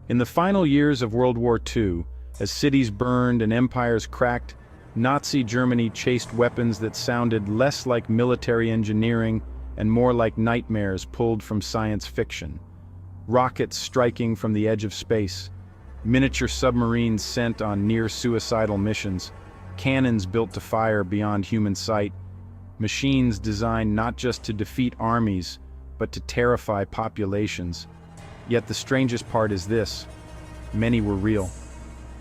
In the final years of World War II, as cities burned and empires cracked, Nazi Germany chased weapons that sounded less like military engineering and more like nightmares pulled from science fiction. Rockets striking from the edge of space, miniature submarines sent on near-suicidal missions, cannons built to fire beyond human sight, machines designed not just to defeat armies, but to terrify populations. Yet the strangest part is this: many were real.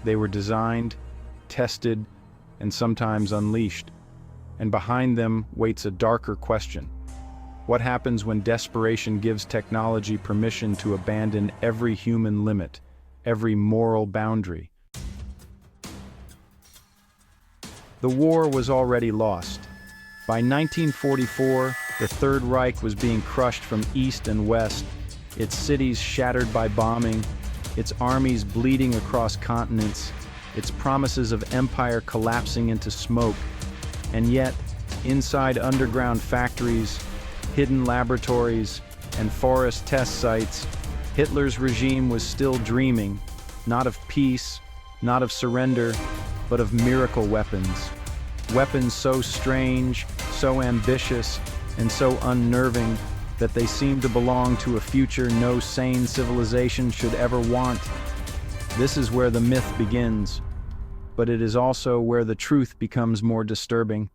They were designed, tested, and sometimes unleashed. And behind them waits a darker question. What happens when desperation gives technology permission to abandon every human limit, every moral boundary? The war was already lost. By 1944, the Third Reich was being crushed from east and west, its cities shattered by bombing, its armies bleeding across continents, its promises of empire collapsing into smoke. And yet, inside underground factories, hidden laboratories, and forest test sites, Hitler's regime was still dreaming, not of peace, not of surrender, but of miracle weapons. Weapons so strange, so ambitious, and so unnerving that they seem to belong to a future no sane civilization should ever want. This is where the myth begins, but it is also where the truth becomes more disturbing.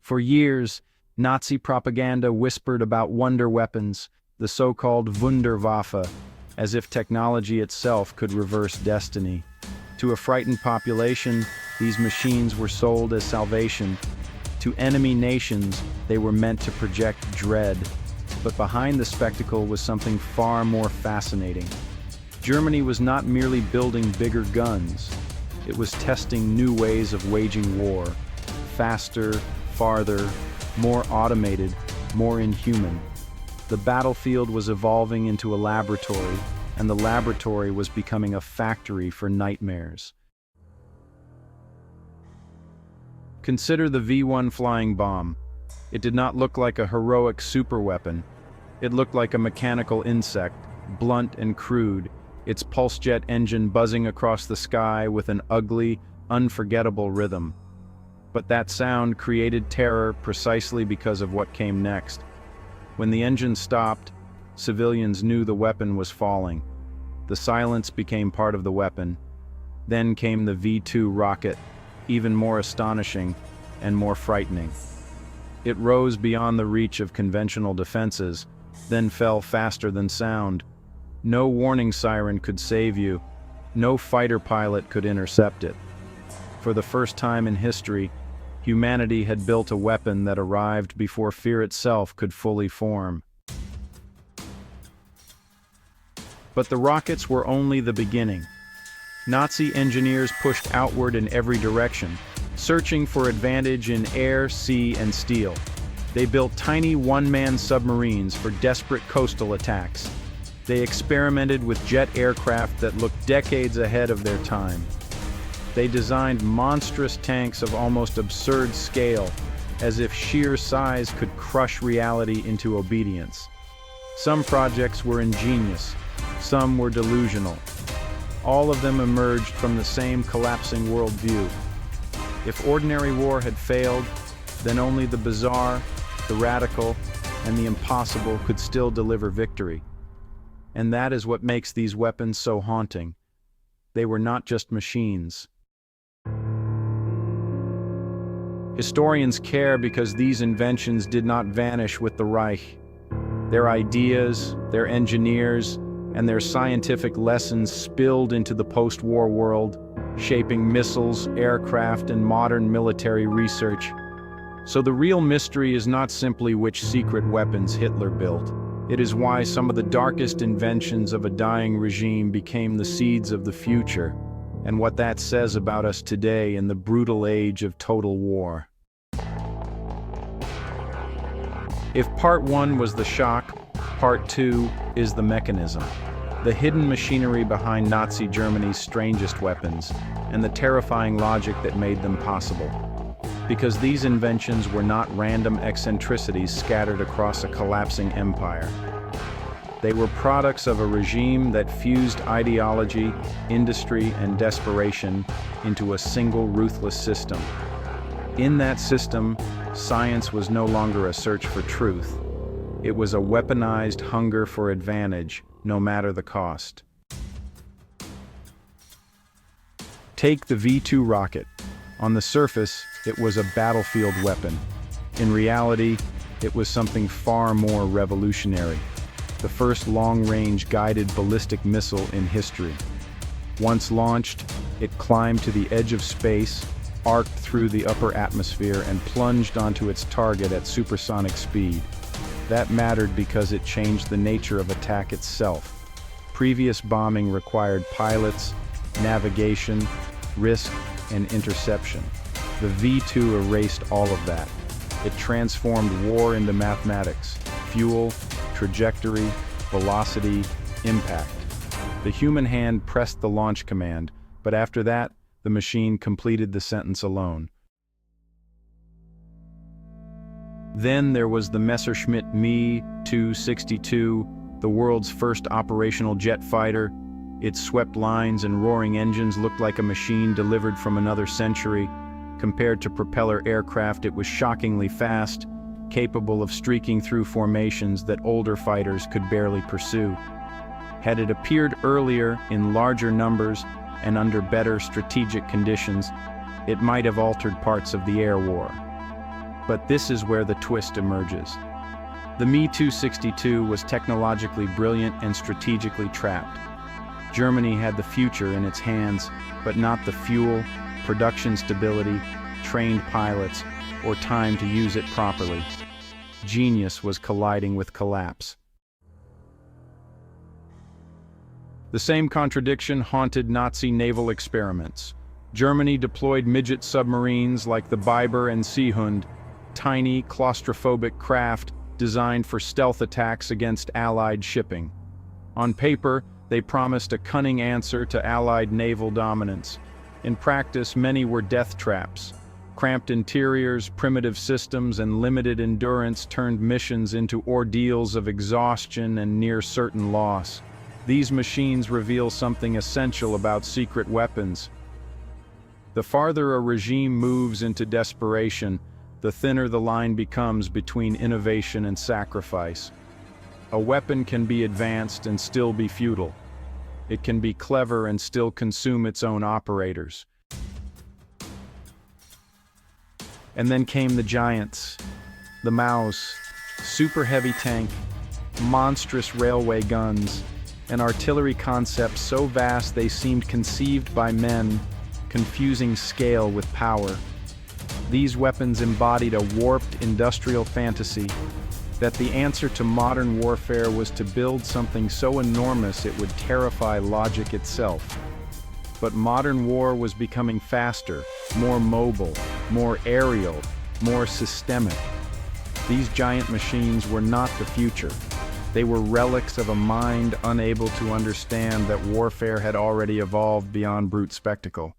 For years, Nazi propaganda whispered about wonder weapons, the so-called Wunderwaffe, as if technology itself could reverse destiny. To a frightened population, these machines were sold as salvation. To enemy nations, they were meant to project dread. But behind the spectacle was something far more fascinating. Germany was not merely building bigger guns. It was testing new ways of waging war. Faster, farther, more automated, more inhuman. The battlefield was evolving into a laboratory, and the laboratory was becoming a factory for nightmares. Consider the V-1 flying bomb. It did not look like a heroic superweapon. It looked like a mechanical insect, blunt and crude, its pulse jet engine buzzing across the sky with an ugly, unforgettable rhythm. But that sound created terror precisely because of what came next. When the engine stopped, civilians knew the weapon was falling. The silence became part of the weapon. Then came the V-2 rocket, even more astonishing and more frightening. It rose beyond the reach of conventional defenses, then fell faster than sound. No warning siren could save you. No fighter pilot could intercept it. For the first time in history, humanity had built a weapon that arrived before fear itself could fully form. But the rockets were only the beginning. Nazi engineers pushed outward in every direction, searching for advantage in air, sea, and steel. They built tiny one-man submarines for desperate coastal attacks. They experimented with jet aircraft that looked decades ahead of their time. They designed monstrous tanks of almost absurd scale, as if sheer size could crush reality into obedience. Some projects were ingenious, some were delusional. All of them emerged from the same collapsing worldview. If ordinary war had failed, then only the bizarre, the radical, and the impossible could still deliver victory. And that is what makes these weapons so haunting. They were not just machines. Historians care because these inventions did not vanish with the Reich. Their ideas, their engineers, and their scientific lessons spilled into the post-war world, shaping missiles, aircraft, and modern military research. So the real mystery is not simply which secret weapons Hitler built. It is why some of the darkest inventions of a dying regime became the seeds of the future, and what that says about us today in the brutal age of total war. If part one was the shock, part two is the mechanism. The hidden machinery behind Nazi Germany's strangest weapons, and the terrifying logic that made them possible. Because these inventions were not random eccentricities scattered across a collapsing empire. They were products of a regime that fused ideology, industry, and desperation into a single ruthless system. In that system, science was no longer a search for truth. It was a weaponized hunger for advantage, no matter the cost. Take the V-2 rocket. On the surface, it was a battlefield weapon. In reality, it was something far more revolutionary. The first long-range guided ballistic missile in history. Once launched, it climbed to the edge of space, arced through the upper atmosphere, and plunged onto its target at supersonic speed. That mattered because it changed the nature of attack itself. Previous bombing required pilots, navigation, risk, and interception. The V-2 erased all of that. It transformed war into mathematics: fuel, trajectory, velocity, impact. The human hand pressed the launch command, but after that, the machine completed the sentence alone. Then there was the Messerschmitt Me 262, the world's first operational jet fighter. Its swept lines and roaring engines looked like a machine delivered from another century. Compared to propeller aircraft, it was shockingly fast, capable of streaking through formations that older fighters could barely pursue. Had it appeared earlier, in larger numbers, and under better strategic conditions, it might have altered parts of the air war. But this is where the twist emerges. The Me 262 was technologically brilliant and strategically trapped. Germany had the future in its hands, but not the fuel, production stability, trained pilots, or time to use it properly. Genius was colliding with collapse. The same contradiction haunted Nazi naval experiments. Germany deployed midget submarines like the Biber and Seehund, tiny, claustrophobic craft designed for stealth attacks against Allied shipping. On paper, they promised a cunning answer to Allied naval dominance. In practice, many were death traps. Cramped interiors, primitive systems, and limited endurance turned missions into ordeals of exhaustion and near-certain loss. These machines reveal something essential about secret weapons. The farther a regime moves into desperation, the thinner the line becomes between innovation and sacrifice. A weapon can be advanced and still be futile. It can be clever and still consume its own operators. And then came the giants. The Maus, super heavy tank, monstrous railway guns, and artillery concepts so vast they seemed conceived by men, confusing scale with power. These weapons embodied a warped industrial fantasy that the answer to modern warfare was to build something so enormous it would terrify logic itself. But modern war was becoming faster, more mobile, more aerial, more systemic. These giant machines were not the future. They were relics of a mind unable to understand that warfare had already evolved beyond brute spectacle.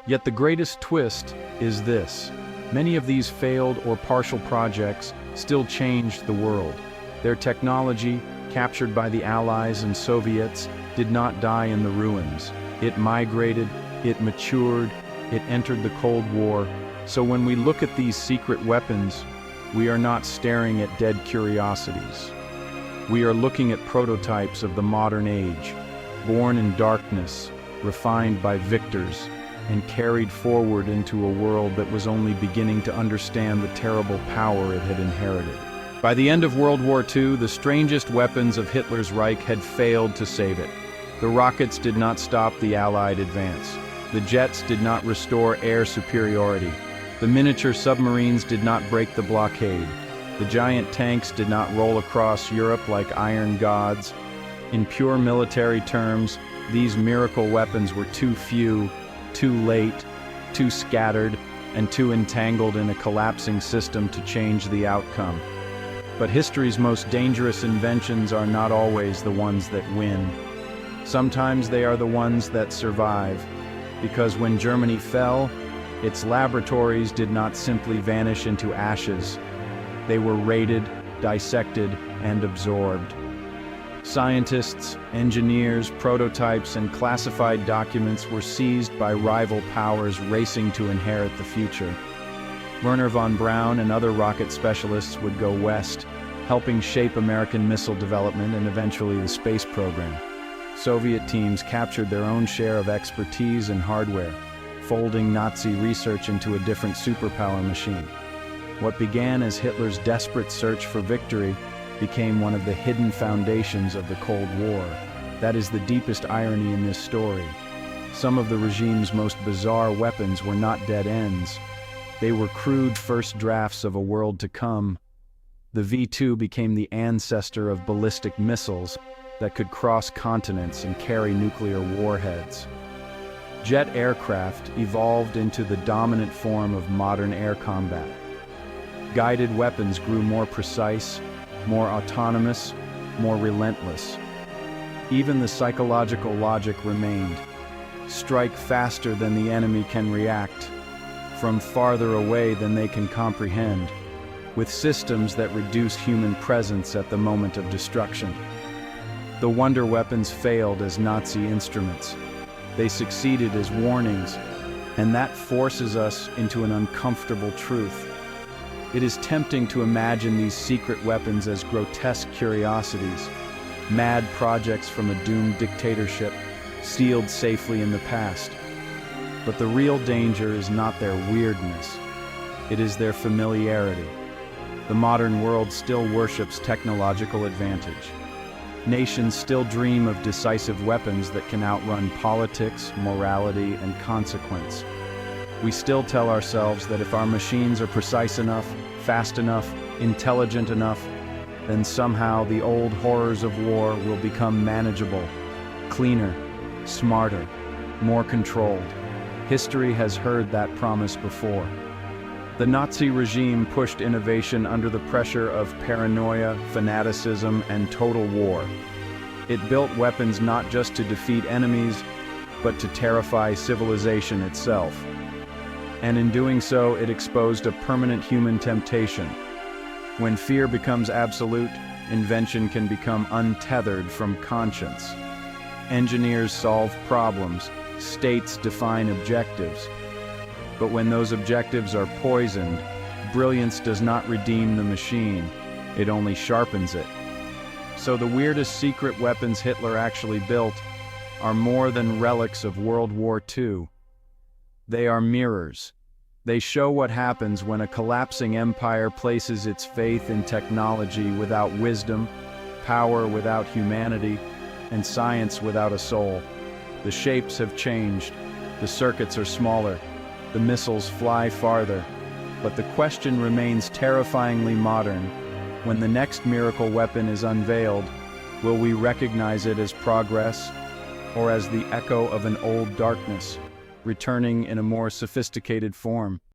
Yet the greatest twist is this. Many of these failed or partial projects still changed the world. Their technology, captured by the Allies and Soviets, did not die in the ruins. It migrated, it matured, it entered the Cold War. So when we look at these secret weapons, we are not staring at dead curiosities. We are looking at prototypes of the modern age, born in darkness, refined by victors, and carried forward into a world that was only beginning to understand the terrible power it had inherited. By the end of World War II, the strangest weapons of Hitler's Reich had failed to save it. The rockets did not stop the Allied advance. The jets did not restore air superiority. The miniature submarines did not break the blockade. The giant tanks did not roll across Europe like iron gods. In pure military terms, these miracle weapons were too few, too late, too scattered, and too entangled in a collapsing system to change the outcome. But history's most dangerous inventions are not always the ones that win. Sometimes they are the ones that survive, because when Germany fell, its laboratories did not simply vanish into ashes. They were raided, dissected, and absorbed. Scientists, engineers, prototypes, and classified documents were seized by rival powers racing to inherit the future. Wernher von Braun and other rocket specialists would go west, helping shape American missile development and eventually the space program. Soviet teams captured their own share of expertise and hardware, folding Nazi research into a different superpower machine. What began as Hitler's desperate search for victory became one of the hidden foundations of the Cold War. That is the deepest irony in this story. Some of the regime's most bizarre weapons were not dead ends. They were crude first drafts of a world to come. The V-2 became the ancestor of ballistic missiles that could cross continents and carry nuclear warheads. Jet aircraft evolved into the dominant form of modern air combat. Guided weapons grew more precise, more autonomous, more relentless. Even the psychological logic remained. Strike faster than the enemy can react, from farther away than they can comprehend, with systems that reduce human presence at the moment of destruction. The wonder weapons failed as Nazi instruments. They succeeded as warnings, and that forces us into an uncomfortable truth. It is tempting to imagine these secret weapons as grotesque curiosities, mad projects from a doomed dictatorship, sealed safely in the past. But the real danger is not their weirdness. It is their familiarity. The modern world still worships technological advantage. Nations still dream of decisive weapons that can outrun politics, morality, and consequence. We still tell ourselves that if our machines are precise enough, fast enough, intelligent enough, then somehow the old horrors of war will become manageable, cleaner, smarter, more controlled. History has heard that promise before. The Nazi regime pushed innovation under the pressure of paranoia, fanaticism, and total war. It built weapons not just to defeat enemies, but to terrify civilization itself. And in doing so, it exposed a permanent human temptation. When fear becomes absolute, invention can become untethered from conscience. Engineers solve problems, states define objectives. But when those objectives are poisoned, brilliance does not redeem the machine, it only sharpens it. So the weirdest secret weapons Hitler actually built are more than relics of World War II. They are mirrors. They show what happens when a collapsing empire places its faith in technology without wisdom, power without humanity, and science without a soul. The shapes have changed, the circuits are smaller, the missiles fly farther, but the question remains terrifyingly modern. When the next miracle weapon is unveiled, will we recognize it as progress, or as the echo of an old darkness, returning in a more sophisticated form?